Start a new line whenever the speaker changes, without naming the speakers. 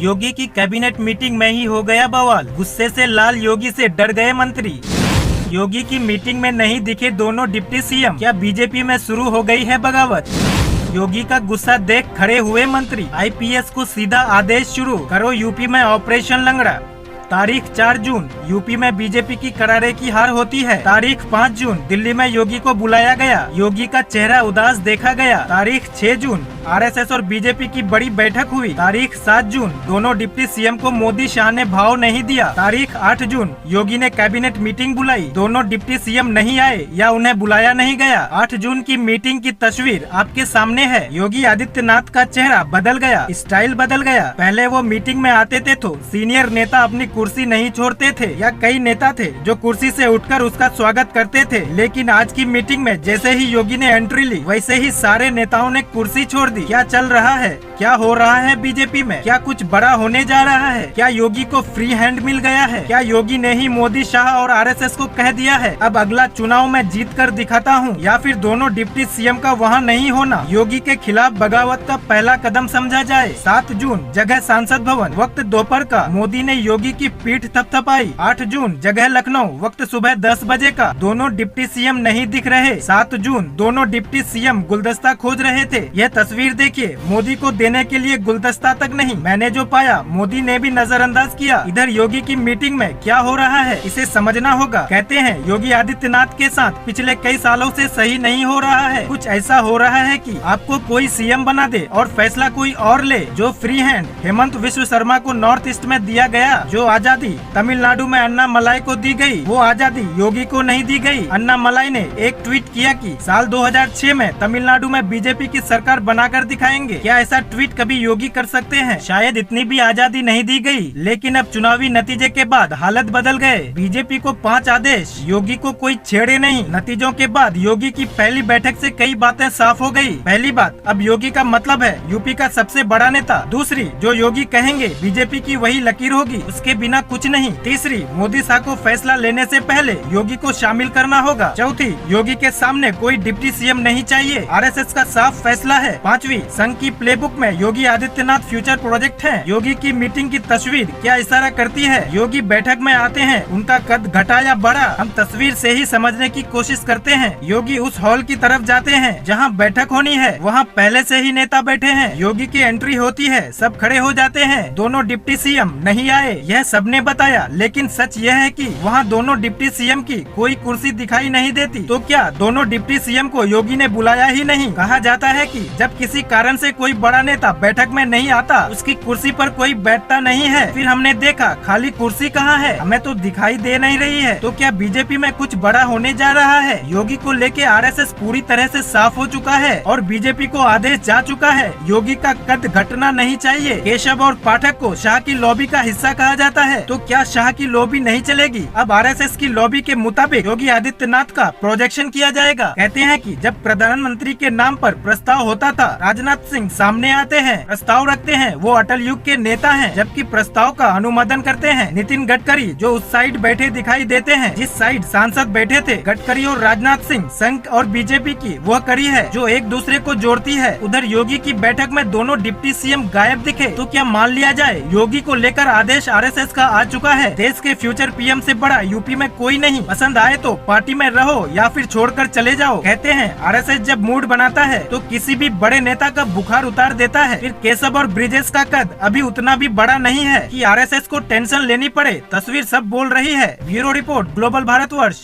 योगी की cabinet meeting में ही हो गया बवाल। गुस्से से लाल योगी से डर गए मंत्री। योगी की मीटिंग में नहीं दिखे दोनों डिप्टी सीएम। क्या बीजेपी में शुरू हो गई है बगावत? योगी का गुस्सा देख खड़े हुए मंत्री। आईपीएस को सीधा आदेश शुरू करो, यूपी में ऑपरेशन लंगड़ा। तारीख 4 जून यूपी में बीजेपी की करारे की हार होती है। तारीख 5 जून दिल्ली में योगी को बुलाया गया, योगी का चेहरा उदास देखा गया। तारीख 6 जून आरएसएस और बीजेपी की बड़ी बैठक हुई। तारीख 7 जून दोनों डिप्टी सीएम को मोदी शाह ने भाव नहीं दिया। तारीख 8 जून योगी ने कैबिनेट मीटिंग बुलाई, दोनों डिप्टी सीएम नहीं आए या उन्हें बुलाया नहीं गया। 8 जून की मीटिंग की तस्वीर आपके सामने है। योगी आदित्यनाथ का चेहरा बदल गया, स्टाइल बदल गया। पहले वो मीटिंग में आते थे तो सीनियर नेता अपनी कुर्सी नहीं छोड़ते थे, या कई नेता थे जो कुर्सी से उठकर उसका स्वागत करते थे। लेकिन आज की मीटिंग में जैसे ही योगी ने एंट्री ली, वैसे ही सारे नेताओं ने कुर्सी छोड़ दी। क्या चल रहा है? क्या हो रहा है बीजेपी में? क्या कुछ बड़ा होने जा रहा है? क्या योगी को फ्री हैंड मिल गया है? क्या योगी ने ही मोदी शाह और आरएसएस को कह दिया है अब अगला चुनाव में जीत कर दिखाता हूँ? या फिर दोनों डिप्टी सीएम का वहाँ नहीं होना योगी के खिलाफ बगावत का पहला कदम समझा जाए? 7 जून जगह सांसद भवन, वक्त दोपहर का, मोदी ने योगी की पीठ थपथपाई। 8 जून जगह लखनऊ, वक्त सुबह 10 बजे का, दोनों डिप्टी सीएम नहीं दिख रहे। 7 जून दोनों डिप्टी सीएम गुलदस्ता खोज रहे थे। यह तस्वीर देखिए, मोदी को देने के लिए गुलदस्ता तक नहीं। मैंने जो पाया मोदी ने भी नजरअंदाज किया। इधर योगी की मीटिंग में क्या हो रहा है इसे समझना होगा। कहते हैं योगी आदित्यनाथ के साथ पिछले कई सालों से सही नहीं हो रहा है। कुछ ऐसा हो रहा है कि आपको कोई सीएम बना दे और फैसला कोई और ले। जो फ्री हैंड हेमंत विश्व शर्मा को नॉर्थ ईस्ट में दिया गया, जो आजादी तमिलनाडु में अन्ना मलाई को दी गई, वो आजादी योगी को नहीं दी गई। अन्ना मलाई ने एक ट्वीट किया कि साल 2006 में तमिलनाडु में बीजेपी की सरकार बनाकर दिखाएंगे। क्या ऐसा ट्वीट कभी योगी कर सकते हैं? शायद इतनी भी आजादी नहीं दी गई। लेकिन अब चुनावी नतीजे के बाद हालत बदल गए। बीजेपी को 5 आदेश, योगी को कोई छेड़े नहीं। नतीजों के बाद योगी की पहली बैठक से कई बातें साफ हो गई। पहली बात, अब योगी का मतलब है यूपी का सबसे बड़ा नेता। दूसरी, जो योगी कहेंगे बीजेपी की वही लकीर होगी, उसके बिना कुछ नहीं। तीसरी, मोदी शाह को फैसला लेने से पहले योगी को शामिल करना होगा। चौथी, योगी के सामने कोई डिप्टी सीएम नहीं चाहिए, आरएसएस का साफ फैसला है। 5वीं, संघ की प्लेबुक में योगी आदित्यनाथ फ्यूचर प्रोजेक्ट है। योगी की मीटिंग की तस्वीर क्या इशारा करती है? योगी बैठक में आते हैं, उनका कद घटा या बढ़ा, हम तस्वीर से ही समझने की कोशिश करते हैं। योगी उस हॉल की तरफ जाते हैं जहाँ बैठक होनी है, वहाँ पहले से ही नेता बैठे हैं। योगी की एंट्री होती है, सब खड़े हो जाते हैं। दोनों डिप्टी सीएम नहीं आए, यह सबने बताया। लेकिन सच यह है कि वहाँ दोनों डिप्टी सीएम की कोई कुर्सी दिखाई नहीं देती। तो क्या दोनों डिप्टी सीएम को योगी ने बुलाया ही नहीं? कहा जाता है कि जब किसी कारण से कोई बड़ा नेता बैठक में नहीं आता, उसकी कुर्सी पर कोई बैठता नहीं है। फिर हमने देखा खाली कुर्सी कहाँ है, हमें तो दिखाई दे नहीं रही है। तो क्या बीजेपी में कुछ बड़ा होने जा रहा है? योगी को लेके आरएसएस पूरी तरह से साफ हो चुका है और बीजेपी को आदेश जा चुका है, योगी का कद घटना नहीं चाहिए। केशव और पाठक को शाह की लॉबी का हिस्सा कहा जाता है, तो क्या शाह की लॉबी नहीं चलेगी? अब आरएसएस की लॉबी के मुताबिक योगी आदित्यनाथ का प्रोजेक्शन किया जाएगा। कहते हैं कि जब प्रधानमंत्री के नाम पर प्रस्ताव होता था, राजनाथ सिंह सामने आते हैं, प्रस्ताव रखते हैं, वो अटल युग के नेता हैं। जबकि प्रस्ताव का अनुमोदन करते हैं नितिन गडकरी, जो उस साइड बैठे दिखाई देते हैं जिस साइड सांसद बैठे थे। गडकरी और राजनाथ सिंह संघ और बीजेपी की वह कड़ी है जो एक दूसरे को जोड़ती है। उधर योगी की बैठक में दोनों डिप्टी सीएम गायब दिखे, तो क्या मान लिया जाए योगी को लेकर आदेश आरएसएस का आ चुका है? देश के फ्यूचर पीएम से बड़ा यूपी में कोई नहीं। पसंद आए तो पार्टी में रहो या फिर छोड़कर चले जाओ। कहते हैं आरएसएस जब मूड बनाता है तो किसी भी बड़े नेता का बुखार उतार देता है। फिर केशव और ब्रिजेश का कद अभी उतना भी बड़ा नहीं है कि आरएसएस को टेंशन लेनी पड़े। तस्वीर सब बोल रही है। Bureau report, global Bharatvarsh.